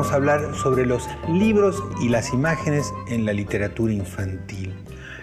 vamos a hablar sobre los libros y las imágenes en la literatura infantil.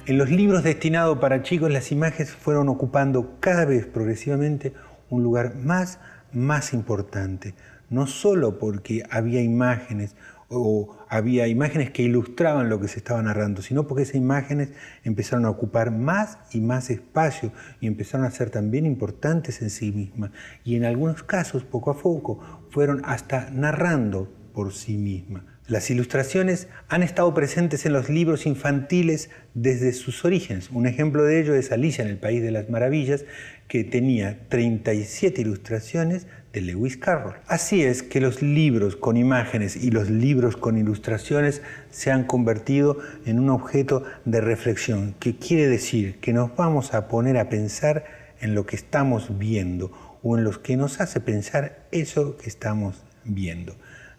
En los libros destinados para chicos, las imágenes fueron ocupando cada vez progresivamente un lugar más importante. No solo porque había imágenes o había imágenes que ilustraban lo que se estaba narrando, sino porque esas imágenes empezaron a ocupar más y más espacio y empezaron a ser también importantes en sí mismas. Y en algunos casos, poco a poco, fueron hasta narrando por sí mismas. Las ilustraciones han estado presentes en los libros infantiles desde sus orígenes. Un ejemplo de ello es Alicia en el País de las Maravillas, que tenía 37 ilustraciones de Lewis Carroll. Así es que los libros con imágenes y los libros con ilustraciones se han convertido en un objeto de reflexión, que quiere decir que nos vamos a poner a pensar en lo que estamos viendo o en lo que nos hace pensar eso que estamos viendo.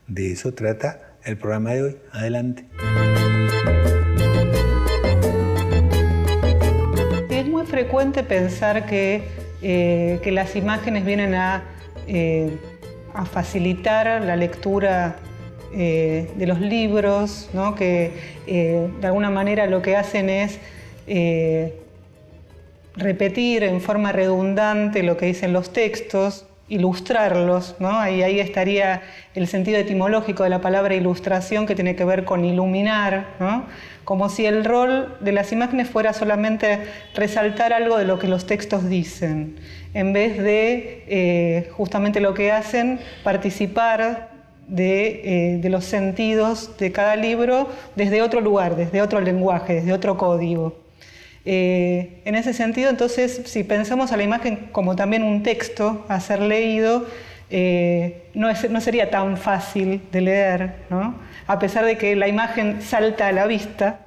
De eso trata el programa de hoy. Adelante. Es muy frecuente pensar que las imágenes vienen a facilitar la lectura de los libros, ¿no? Que de alguna manera lo que hacen es repetir en forma redundante lo que dicen los textos, ilustrarlos, ¿no? Y ahí estaría el sentido etimológico de la palabra ilustración, que tiene que ver con iluminar, ¿no? Como si el rol de las imágenes fuera solamente resaltar algo de lo que los textos dicen, en vez de justamente lo que hacen, participar de los sentidos de cada libro desde otro lugar, desde otro lenguaje, desde otro código. En ese sentido, entonces, si pensamos a la imagen como también un texto a ser leído, no sería tan fácil de leer, ¿no? A pesar de que la imagen salta a la vista,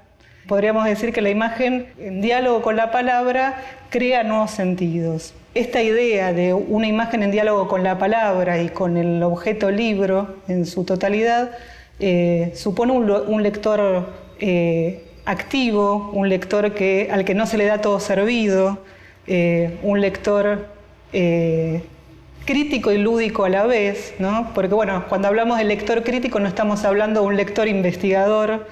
podríamos decir que la imagen, en diálogo con la palabra, crea nuevos sentidos. Esta idea de una imagen en diálogo con la palabra y con el objeto libro en su totalidad supone un lector activo, un lector al que no se le da todo servido, un lector crítico y lúdico a la vez, ¿no? Porque bueno, cuando hablamos de lector crítico no estamos hablando de un lector investigador,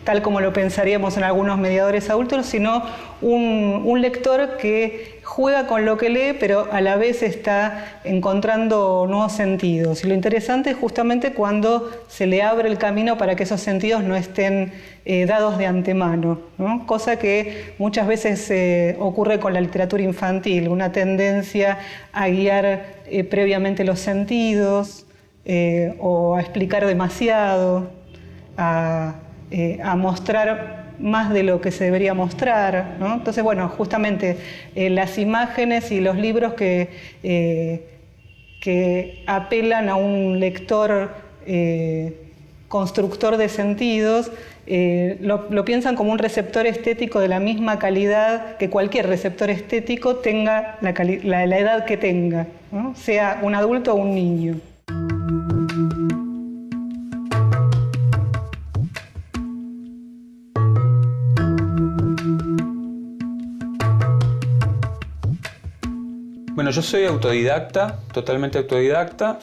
tal como lo pensaríamos en algunos mediadores adultos, sino un lector que juega con lo que lee, pero a la vez está encontrando nuevos sentidos. Y lo interesante es justamente cuando se le abre el camino para que esos sentidos no estén dados de antemano, ¿no? Cosa que muchas veces ocurre con la literatura infantil, una tendencia a guiar previamente los sentidos o a explicar demasiado, a mostrar más de lo que se debería mostrar, ¿no? Entonces, bueno, justamente las imágenes y los libros que apelan a un lector constructor de sentidos, lo piensan como un receptor estético de la misma calidad que cualquier receptor estético, tenga la edad que tenga, ¿no? Sea un adulto o un niño. Bueno, yo soy autodidacta, totalmente autodidacta.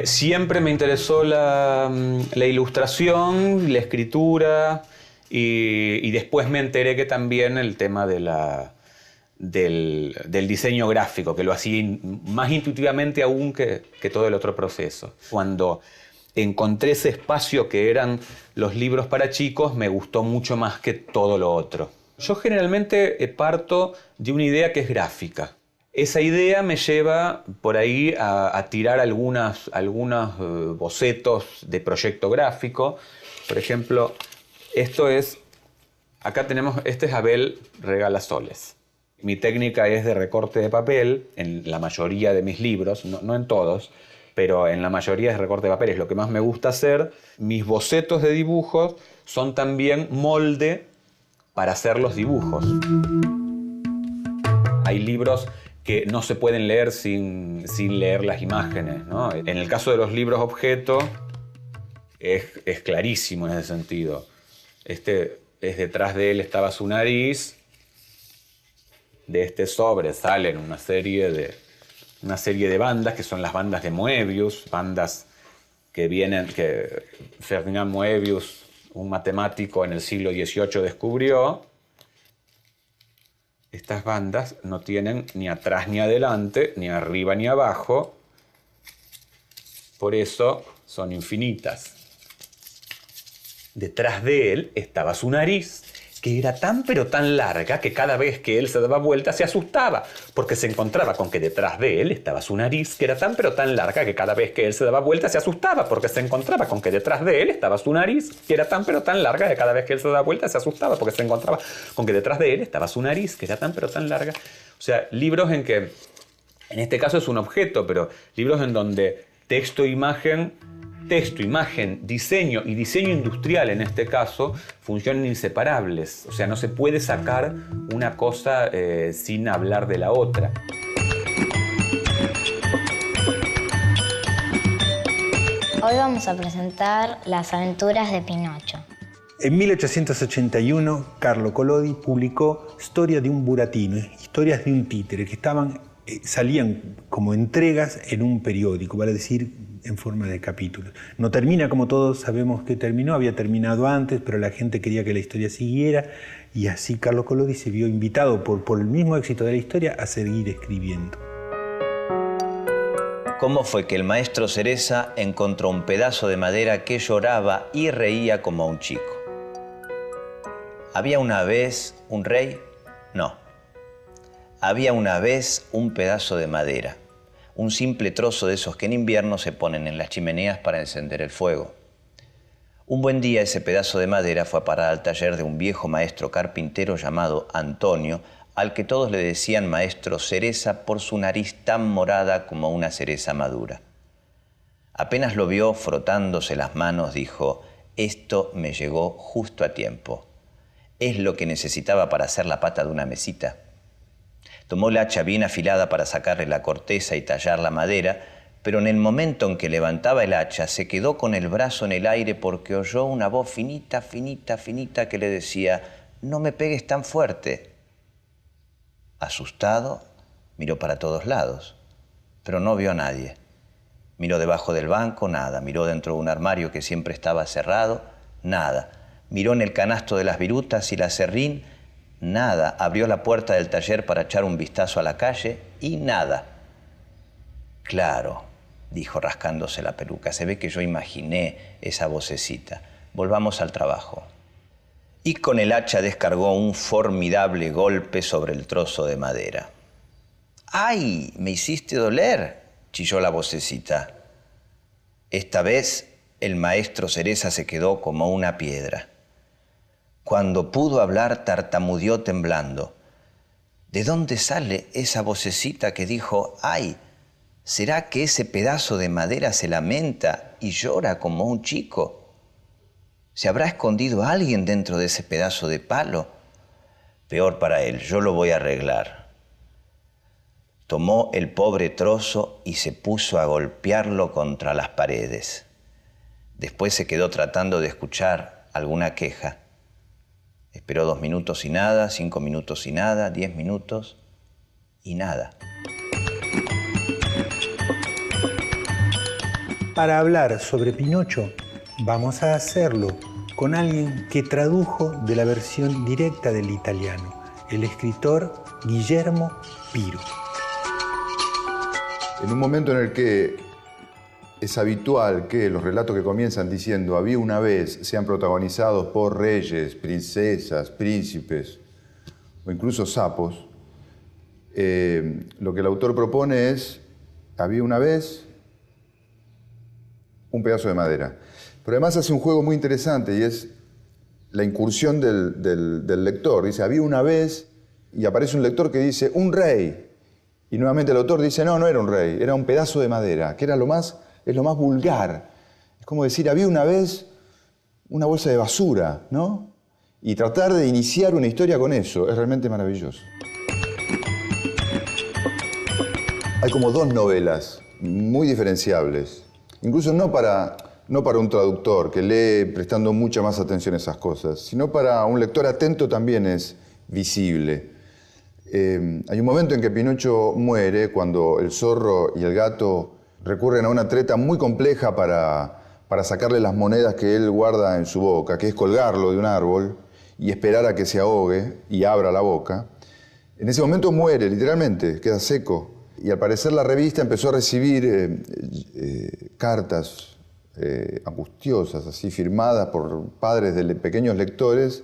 Siempre me interesó la ilustración, la escritura y después me enteré que también el tema del diseño gráfico, que lo hacía más intuitivamente aún que todo el otro proceso. Cuando encontré ese espacio que eran los libros para chicos, me gustó mucho más que todo lo otro. Yo generalmente parto de una idea que es gráfica. Esa idea me lleva por ahí a tirar algunos bocetos de proyecto gráfico. Por ejemplo, acá tenemos, este es Abel Regalasoles. Mi técnica es de recorte de papel en la mayoría de mis libros, no en todos, pero en la mayoría es recorte de papel, es lo que más me gusta hacer. Mis bocetos de dibujos son también molde para hacer los dibujos. Hay libros que no se pueden leer sin leer las imágenes, ¿no? En el caso de los libros objeto es clarísimo en ese sentido. Detrás de él estaba su nariz. De este sobre salen una serie de bandas que son las bandas de Moebius, bandas que Ferdinand Moebius, un matemático en el siglo XVIII, descubrió, estas bandas no tienen ni atrás ni adelante, ni arriba ni abajo, por eso son infinitas. Detrás de él estaba su nariz, que era tan pero tan larga que cada vez que él se daba vuelta se asustaba, porque se encontraba con que detrás de él estaba su nariz, que era tan pero tan larga que cada vez que él se daba vuelta se asustaba, porque se encontraba con que detrás de él estaba su nariz, que era tan pero tan larga que cada vez que él se daba vuelta se asustaba, porque se encontraba con que detrás de él estaba su nariz, que era tan pero tan larga. O sea, libros en que, en este caso es un objeto, pero libros en donde texto, imagen, diseño y diseño industrial en este caso funcionan inseparables. O sea, no se puede sacar una cosa sin hablar de la otra. Hoy vamos a presentar Las aventuras de Pinocho. En 1881, Carlo Collodi publicó Storia di un burattino, historias de un títere, que salían como entregas en un periódico, vale decir, en forma de capítulos. No termina como todos sabemos que terminó, había terminado antes, pero la gente quería que la historia siguiera, y así Carlo Collodi se vio invitado por el mismo éxito de la historia a seguir escribiendo. ¿Cómo fue que el maestro Cereza encontró un pedazo de madera que lloraba y reía como un chico? ¿Había una vez un rey? No. Había una vez un pedazo de madera, un simple trozo de esos que en invierno se ponen en las chimeneas para encender el fuego. Un buen día ese pedazo de madera fue a parar al taller de un viejo maestro carpintero llamado Antonio, al que todos le decían maestro Cereza por su nariz tan morada como una cereza madura. Apenas lo vio frotándose las manos, dijo: «Esto me llegó justo a tiempo. Es lo que necesitaba para hacer la pata de una mesita». Tomó la hacha bien afilada para sacarle la corteza y tallar la madera, pero en el momento en que levantaba el hacha se quedó con el brazo en el aire porque oyó una voz finita, finita, finita que le decía: «No me pegues tan fuerte». Asustado, miró para todos lados, pero no vio a nadie. Miró debajo del banco, nada. Miró dentro de un armario que siempre estaba cerrado, nada. Miró en el canasto de las virutas y la serrín, nada. Abrió la puerta del taller para echar un vistazo a la calle y nada. «Claro», dijo rascándose la peluca, «se ve que yo imaginé esa vocecita. Volvamos al trabajo». Y con el hacha descargó un formidable golpe sobre el trozo de madera. «¡Ay! ¡Me hiciste doler!», chilló la vocecita. Esta vez el maestro Cereza se quedó como una piedra. Cuando pudo hablar, tartamudeó temblando. ¿De dónde sale esa vocecita que dijo «ay»? ¿Será que ese pedazo de madera se lamenta y llora como un chico? ¿Se habrá escondido alguien dentro de ese pedazo de palo? Peor para él, yo lo voy a arreglar. Tomó el pobre trozo y se puso a golpearlo contra las paredes. Después se quedó tratando de escuchar alguna queja. Esperó 2 minutos y nada, 5 minutos y nada, 10 minutos y nada. Para hablar sobre Pinocho, vamos a hacerlo con alguien que tradujo de la versión directa del italiano, el escritor Guillermo Piro. En un momento en el que es habitual que los relatos que comienzan diciendo «había una vez» sean protagonizados por reyes, princesas, príncipes o incluso sapos, lo que el autor propone es «había una vez un pedazo de madera». Pero además hace un juego muy interesante y es la incursión del lector. Dice, había una vez, y aparece un lector que dice, un rey. Y nuevamente el autor dice, no, no era un rey, era un pedazo de madera, que era lo más vulgar. Es como decir, había una vez una bolsa de basura, ¿no? Y tratar de iniciar una historia con eso es realmente maravilloso. Hay como 2 novelas muy diferenciables, incluso no para un traductor que lee prestando mucha más atención a esas cosas, sino para un lector atento también es visible. Hay un momento en que Pinocho muere cuando el zorro y el gato recurren a una treta muy compleja para para sacarle las monedas que él guarda en su boca, que es colgarlo de un árbol y esperar a que se ahogue y abra la boca. En ese momento muere, literalmente, queda seco. Y al parecer la revista empezó a recibir cartas angustiosas, así firmadas por padres de pequeños lectores,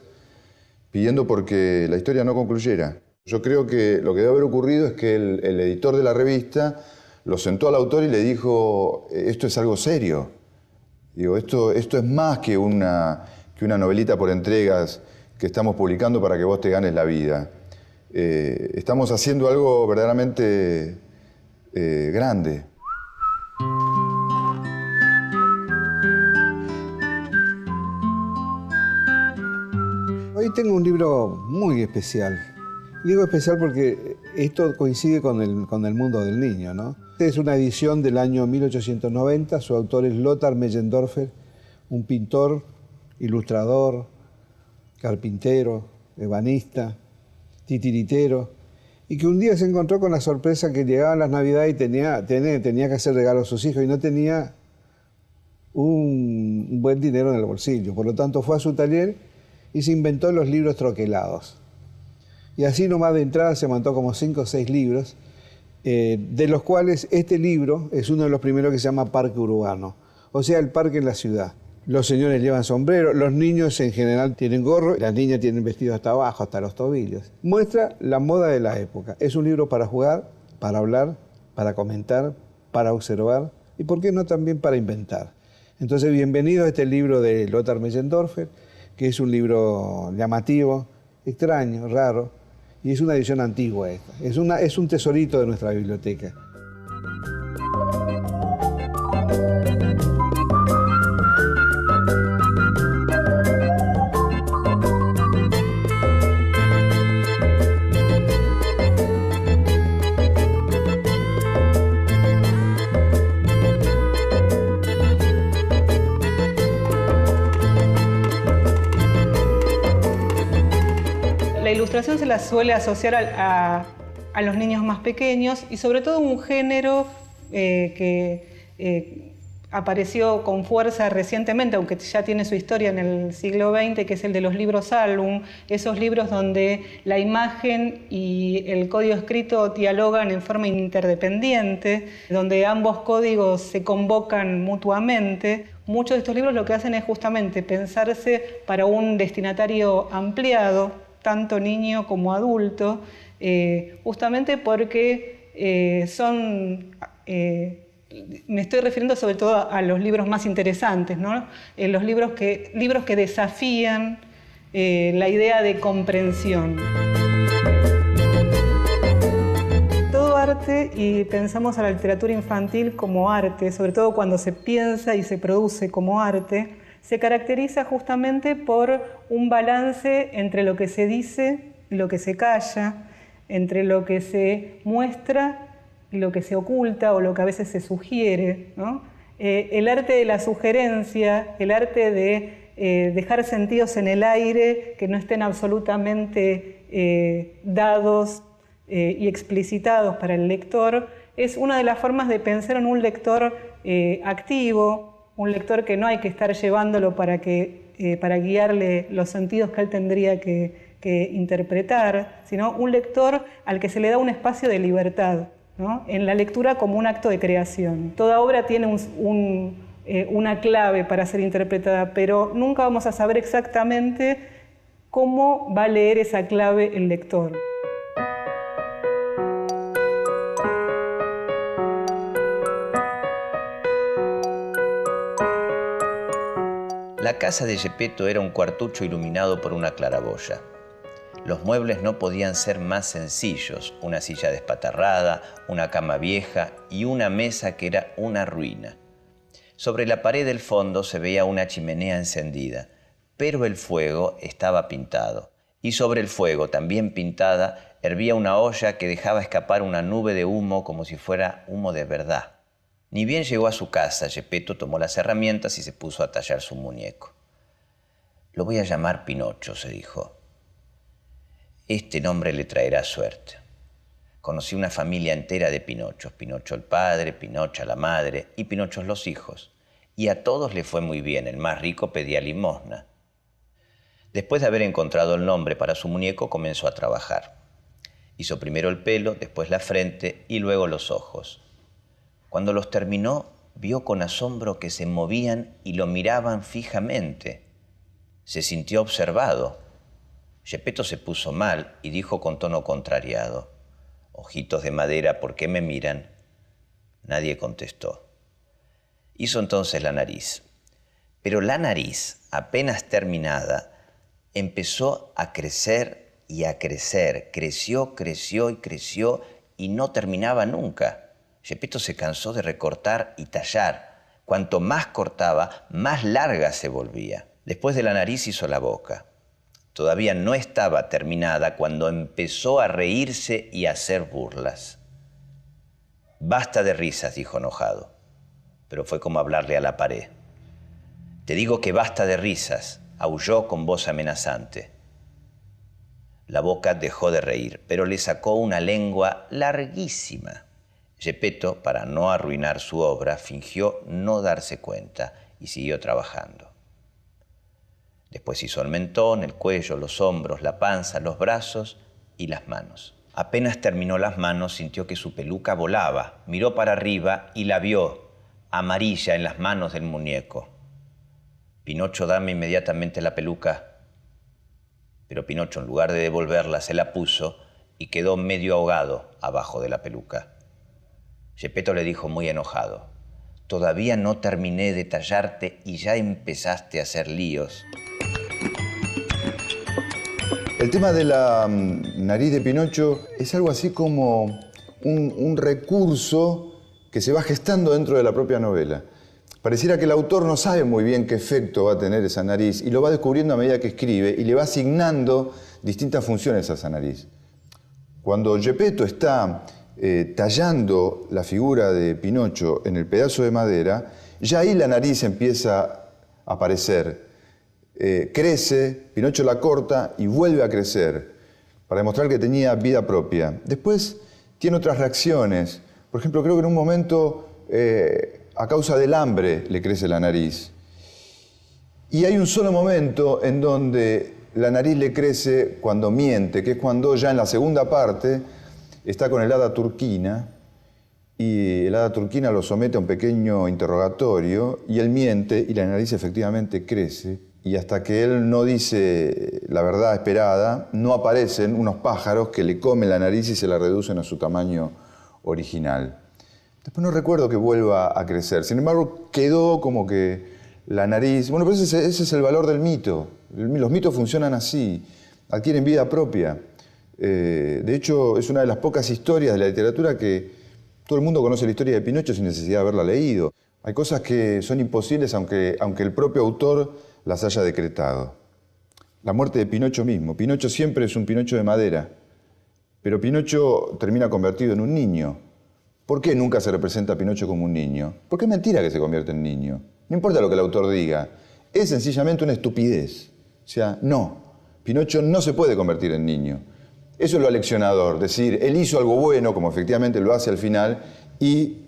pidiendo porque la historia no concluyera. Yo creo que lo que debe haber ocurrido es que el editor de la revista lo sentó al autor y le dijo, esto es algo serio. Digo, esto es más que una novelita por entregas que estamos publicando para que vos te ganes la vida. Estamos haciendo algo verdaderamente grande. Hoy tengo un libro muy especial. Digo especial porque esto coincide con el mundo del niño, ¿no? Es una edición del año 1890, su autor es Lothar Meyendorfer, un pintor, ilustrador, carpintero, ebanista, titiritero, y que un día se encontró con la sorpresa que llegaban las Navidades y tenía que hacer regalos a sus hijos y no tenía un buen dinero en el bolsillo. Por lo tanto, fue a su taller y se inventó los libros troquelados. Y así nomás de entrada se montó como 5 o 6 libros, de los cuales este libro es uno de los primeros que se llama Parque Urbano, o sea, el parque en la ciudad. Los señores llevan sombrero, los niños en general tienen gorro, las niñas tienen vestido hasta abajo, hasta los tobillos. Muestra la moda de la época. Es un libro para jugar, para hablar, para comentar, para observar y, ¿por qué no, también para inventar? Entonces, bienvenido a este libro de Lothar Meyendorfer, que es un libro llamativo, extraño, raro, y es una edición antigua esta. Es un tesorito de nuestra biblioteca. La ilustración se la suele asociar a los niños más pequeños y sobre todo un género que apareció con fuerza recientemente, aunque ya tiene su historia en el siglo XX, que es el de los libros álbum, esos libros donde la imagen y el código escrito dialogan en forma interdependiente, donde ambos códigos se convocan mutuamente. Muchos de estos libros lo que hacen es justamente pensarse para un destinatario ampliado, tanto niño como adulto, justamente porque me estoy refiriendo sobre todo a los libros más interesantes, ¿no? Los libros que desafían la idea de comprensión. Todo arte, y pensamos a la literatura infantil como arte, sobre todo cuando se piensa y se produce como arte, se caracteriza justamente por un balance entre lo que se dice y lo que se calla, entre lo que se muestra y lo que se oculta o lo que a veces se sugiere, ¿no? El arte de la sugerencia, el arte de dejar sentidos en el aire que no estén absolutamente dados y explicitados para el lector, es una de las formas de pensar en un lector activo, un lector que no hay que estar llevándolo para guiarle los sentidos que él tendría que interpretar, sino un lector al que se le da un espacio de libertad, ¿no? En la lectura como un acto de creación. Toda obra tiene una clave para ser interpretada, pero nunca vamos a saber exactamente cómo va a leer esa clave el lector. La casa de Gepetto era un cuartucho iluminado por una claraboya. Los muebles no podían ser más sencillos, una silla despatarrada, una cama vieja y una mesa que era una ruina. Sobre la pared del fondo se veía una chimenea encendida, pero el fuego estaba pintado, y sobre el fuego, también pintada, hervía una olla que dejaba escapar una nube de humo como si fuera humo de verdad. Ni bien llegó a su casa, Gepetto tomó las herramientas y se puso a tallar su muñeco. Lo voy a llamar Pinocho, se dijo. Este nombre le traerá suerte. Conocí una familia entera de Pinochos. Pinocho el padre, Pinocha la madre y Pinochos los hijos. Y a todos le fue muy bien, el más rico pedía limosna. Después de haber encontrado el nombre para su muñeco, comenzó a trabajar. Hizo primero el pelo, después la frente y luego los ojos. Cuando los terminó, vio con asombro que se movían y lo miraban fijamente. Se sintió observado. Geppetto se puso mal y dijo con tono contrariado: «Ojitos de madera, ¿por qué me miran?». Nadie contestó. Hizo entonces la nariz. Pero la nariz, apenas terminada, empezó a crecer y a crecer. Creció, creció y creció y no terminaba nunca. Geppetto se cansó de recortar y tallar. Cuanto más cortaba, más larga se volvía. Después de la nariz hizo la boca. Todavía no estaba terminada cuando empezó a reírse y a hacer burlas. «Basta de risas», dijo enojado, pero fue como hablarle a la pared. «Te digo que basta de risas», aulló con voz amenazante. La boca dejó de reír, pero le sacó una lengua larguísima. Geppetto, para no arruinar su obra, fingió no darse cuenta y siguió trabajando. Después hizo el mentón, el cuello, los hombros, la panza, los brazos y las manos. Apenas terminó las manos, sintió que su peluca volaba, miró para arriba y la vio, amarilla en las manos del muñeco. «Pinocho, dame inmediatamente la peluca». Pero Pinocho, en lugar de devolverla, se la puso y quedó medio ahogado abajo de la peluca. Geppetto le dijo muy enojado: «Todavía no terminé de tallarte y ya empezaste a hacer líos». El tema de la nariz de Pinocho es algo así como un recurso que se va gestando dentro de la propia novela. Pareciera que el autor no sabe muy bien qué efecto va a tener esa nariz y lo va descubriendo a medida que escribe y le va asignando distintas funciones a esa nariz. Cuando Geppetto está tallando la figura de Pinocho en el pedazo de madera, ya ahí la nariz empieza a aparecer. Crece, Pinocho la corta y vuelve a crecer para demostrar que tenía vida propia. Después tiene otras reacciones. Por ejemplo, creo que en un momento, a causa del hambre, le crece la nariz. Y hay un solo momento en donde la nariz le crece cuando miente, que es cuando ya en la segunda parte está con el hada Turquina y el hada Turquina lo somete a un pequeño interrogatorio y él miente y la nariz efectivamente crece. Y hasta que él no dice la verdad esperada, no aparecen unos pájaros que le comen la nariz y se la reducen a su tamaño original. Después no recuerdo que vuelva a crecer. Sin embargo, quedó como que la nariz... Bueno, pero ese es el valor del mito. Los mitos funcionan así, adquieren vida propia. De hecho, es una de las pocas historias de la literatura que todo el mundo conoce la historia de Pinocho sin necesidad de haberla leído. Hay cosas que son imposibles aunque el propio autor las haya decretado. La muerte de Pinocho mismo. Pinocho siempre es un Pinocho de madera, pero Pinocho termina convertido en un niño. ¿Por qué nunca se representa a Pinocho como un niño? Porque es mentira que se convierte en niño. No importa lo que el autor diga, es sencillamente una estupidez. O sea, no, Pinocho no se puede convertir en niño. Eso es lo aleccionador, decir, él hizo algo bueno, como efectivamente lo hace al final, y,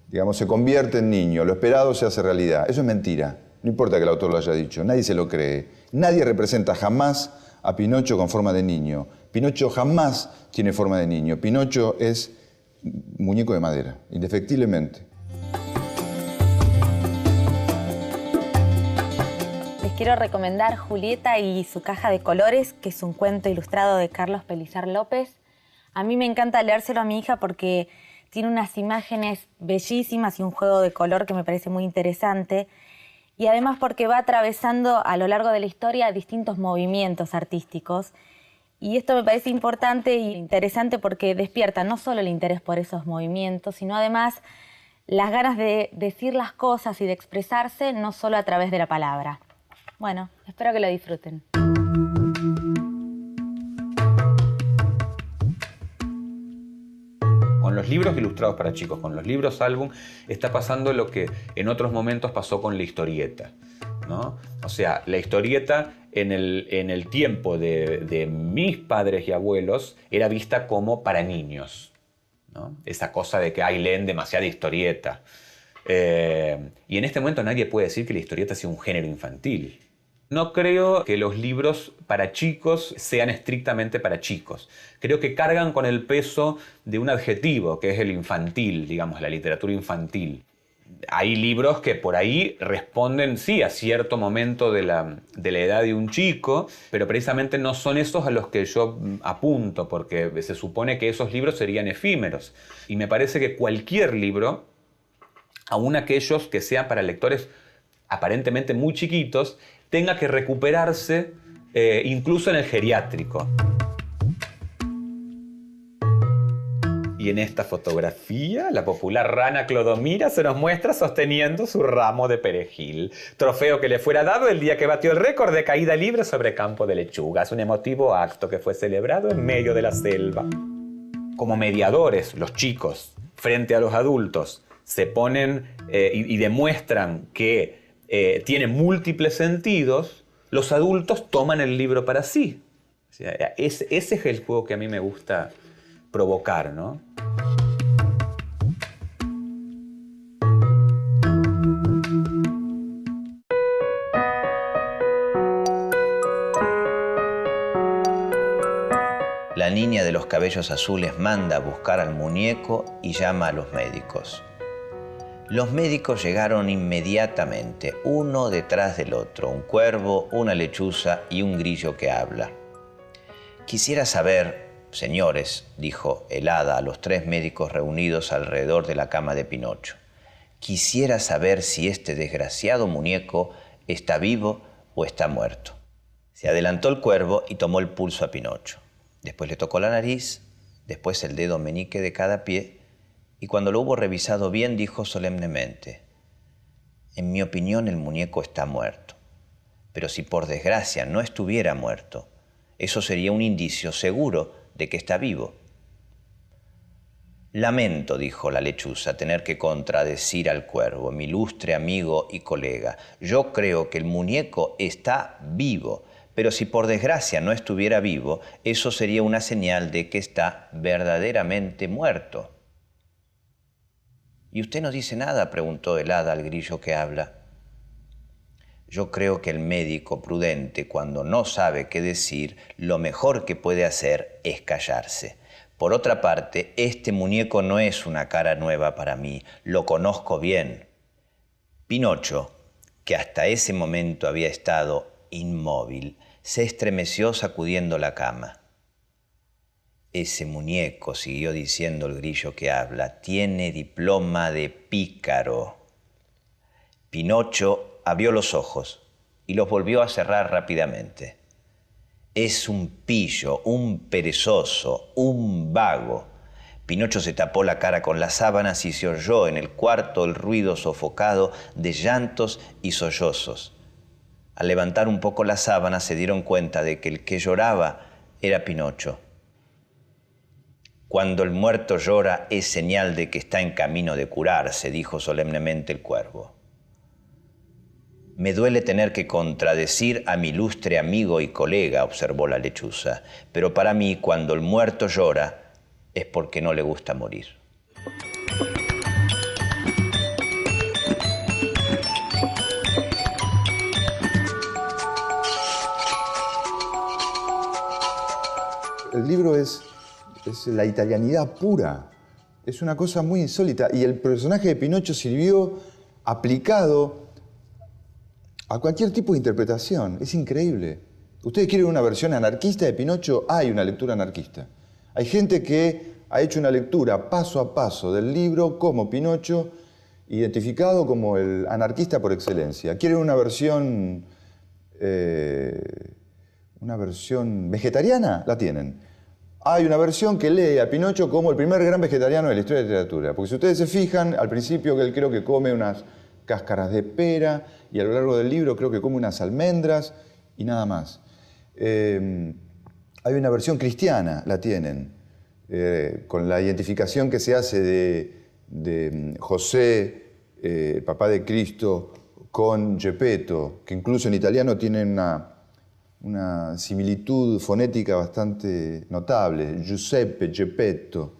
digamos, se convierte en niño, lo esperado se hace realidad. Eso es mentira. No importa que el autor lo haya dicho, nadie se lo cree. Nadie representa jamás a Pinocho con forma de niño. Pinocho jamás tiene forma de niño. Pinocho es muñeco de madera, indefectiblemente. Les quiero recomendar Julieta y su caja de colores, que es un cuento ilustrado de Carlos Pelizar López. A mí me encanta leérselo a mi hija porque tiene unas imágenes bellísimas y un juego de color que me parece muy interesante. Y además porque va atravesando a lo largo de la historia distintos movimientos artísticos. Y esto me parece importante e interesante porque despierta no solo el interés por esos movimientos, sino además las ganas de decir las cosas y de expresarse no solo a través de la palabra. Bueno, espero que lo disfruten. Con los libros ilustrados para chicos, con los libros álbum, está pasando lo que en otros momentos pasó con la historieta, ¿no? O sea, la historieta en el tiempo de mis padres y abuelos era vista como para niños, ¿no? Esa cosa de que leen demasiada historieta. Y en este momento nadie puede decir que la historieta sea un género infantil. No creo que los libros para chicos sean estrictamente para chicos. Creo que cargan con el peso de un adjetivo, que es el infantil, digamos, la literatura infantil. Hay libros que por ahí responden, sí, a cierto momento de la edad de un chico, pero precisamente no son esos a los que yo apunto, porque se supone que esos libros serían efímeros. Y me parece que cualquier libro, aun aquellos que sean para lectores aparentemente muy chiquitos, tenga que recuperarse incluso en el geriátrico. Y en esta fotografía, la popular rana Clodomira se nos muestra sosteniendo su ramo de perejil, trofeo que le fuera dado el día que batió el récord de caída libre sobre campo de lechugas, un emotivo acto que fue celebrado en medio de la selva. Como mediadores, los chicos, frente a los adultos, se ponen y demuestran que tiene múltiples sentidos, los adultos toman el libro para sí. O sea, ese es el juego que a mí me gusta provocar, ¿no? La niña de los cabellos azules manda a buscar al muñeco y llama a los médicos. Los médicos llegaron inmediatamente, uno detrás del otro, un cuervo, una lechuza y un grillo que habla. Quisiera saber, señores, dijo el hada a los 3 médicos reunidos alrededor de la cama de Pinocho, quisiera saber si este desgraciado muñeco está vivo o está muerto. Se adelantó el cuervo y tomó el pulso a Pinocho. Después le tocó la nariz, después el dedo meñique de cada pie, y cuando lo hubo revisado bien dijo solemnemente: en mi opinión el muñeco está muerto, pero si por desgracia no estuviera muerto, eso sería un indicio seguro de que está vivo. Lamento, dijo la lechuza, tener que contradecir al cuervo, mi ilustre amigo y colega. Yo creo que el muñeco está vivo, pero si por desgracia no estuviera vivo, eso sería una señal de que está verdaderamente muerto. ¿Y usted no dice nada?, preguntó el hada al grillo que habla. Yo creo que el médico prudente, cuando no sabe qué decir, lo mejor que puede hacer es callarse. Por otra parte, este muñeco no es una cara nueva para mí, lo conozco bien. Pinocho, que hasta ese momento había estado inmóvil, se estremeció sacudiendo la cama. Ese muñeco, siguió diciendo el grillo que habla, tiene diploma de pícaro. Pinocho abrió los ojos y los volvió a cerrar rápidamente. Es un pillo, un perezoso, un vago. Pinocho se tapó la cara con las sábanas y se oyó en el cuarto el ruido sofocado de llantos y sollozos. Al levantar un poco las sábanas se dieron cuenta de que el que lloraba era Pinocho. Cuando el muerto llora es señal de que está en camino de curarse, dijo solemnemente el cuervo. Me duele tener que contradecir a mi ilustre amigo y colega, observó la lechuza, pero para mí cuando el muerto llora es porque no le gusta morir. El libro es la italianidad pura. Es una cosa muy insólita. Y el personaje de Pinocho sirvió aplicado a cualquier tipo de interpretación. Es increíble. Ustedes quieren una versión anarquista de Pinocho, hay una lectura anarquista. Hay gente que ha hecho una lectura paso a paso del libro como Pinocho, identificado como el anarquista por excelencia. Quieren una versión vegetariana, la tienen. Hay una versión que lee a Pinocho como el primer gran vegetariano de la historia de la literatura. Porque si ustedes se fijan, al principio él creo que come unas cáscaras de pera y a lo largo del libro creo que come unas almendras y nada más. Hay una versión cristiana, la tienen, con la identificación que se hace de José, el papá de Cristo, con Geppetto, que incluso en italiano tienen una similitud fonética bastante notable, Giuseppe, Geppetto.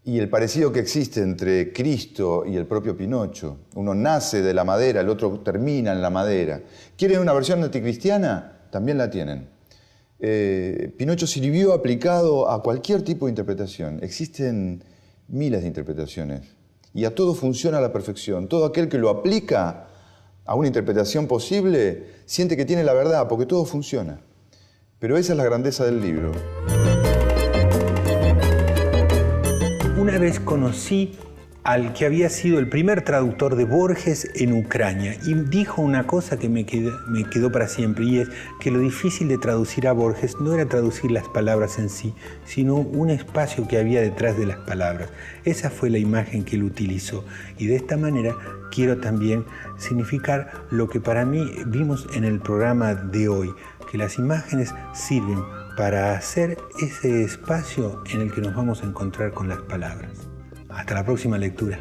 y el parecido que existe entre Cristo y el propio Pinocho. Uno nace de la madera, el otro termina en la madera. ¿Quieren una versión anticristiana? También la tienen. Pinocho sirvió aplicado a cualquier tipo de interpretación. Existen miles de interpretaciones y a todo funciona a la perfección. Todo aquel que lo aplica a una interpretación posible siente que tiene la verdad porque todo funciona. Pero esa es la grandeza del libro. Una vez conocí al que había sido el primer traductor de Borges en Ucrania y dijo una cosa que me quedó para siempre, y es que lo difícil de traducir a Borges no era traducir las palabras en sí, sino un espacio que había detrás de las palabras. Esa fue la imagen que él utilizó, y de esta manera quiero también significar lo que para mí vimos en el programa de hoy, que las imágenes sirven para hacer ese espacio en el que nos vamos a encontrar con las palabras. Hasta la próxima lectura.